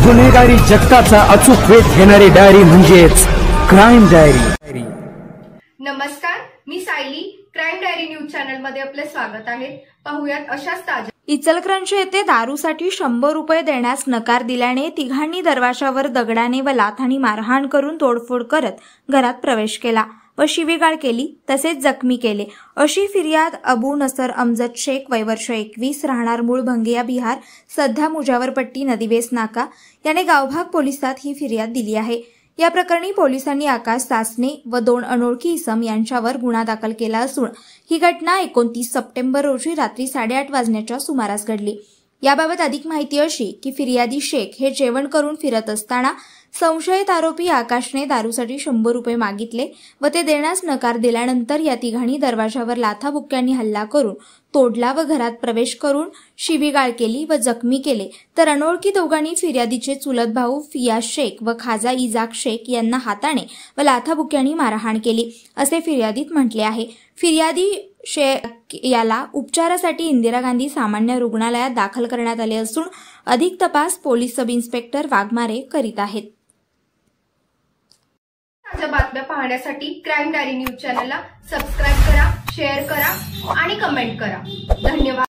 गुन्हेगारी जगताचा अचूक वेध घेणारी डायरी म्हणजेच क्राईम डायरी। नमस्कार, मी Sayali. Crime diary news channel मध्ये आपले स्वागत आहे। पाहूयात अशाच ताज्या। इचलकरंजी येथे दारूसाठी 100 रुपये देण्यास नकार दिल्याने तिघांनी दरवाजावर दगडाने व लाथांनी मारहाण करून तोडफोड करत घरात प्रवेश केला व शिवीगाळ केली, तसेच जखमी केले, अशी फिर्याद अबू नसर अमजद शेख वय वर्ष 21 राहणार मूळ भंगिया बिहार सध्या मुजावरपट्टी नदीवेस नाका याने गावभाग पोलिसात ही फिर्याद दिली आहे। या प्रकरणी पोलिसांनी आकाश सासने व 2 अनोळखी इसम यांच्यावर गुन्हा दाखल केला असून ही घटना 29 सप्टेंबर रोजी रात्री 8:30 वाजण्याच्या सुमारास घडली। याबाबत अधिक माहिती अशी की फिर्यादी शेख हे जेवण करून फिरत असताना संशयित आरोपी आकाशने दारूसाठी 100 रुपये मागितले व ते देण्यास नकार दिल्यानंतर या तिघांनी दरवाजावर लाथाबुक्क्यांनी हल्ला करून तोडला व घरात प्रवेश करून शिवीगाळ केली व जखमी केले, तर अनोळखी दोघांनी फिर्यादीचे चुलत भाऊ फियाज शेख व खाजा इजाक शेख यांना हाताने व लाथाबुक्क्यांनी मारहाण केली, असे फिर्यादीत म्हटले आहे। फिर्यादी शेख याला उपचारासाठी इंदिरा गांधी सामान्य रुग्णालयात दाखल करण्यात आले असून अधिक तपास पोलीस सब इन्स्पेक्टर वाघमारे करीत आहेत। ताज्या बातम्या पाहण्यासाठी क्राईम डायरी न्यूज चॅनलला सबस्क्राइब करा, शेअर करा आणि कमेंट करा। धन्यवाद।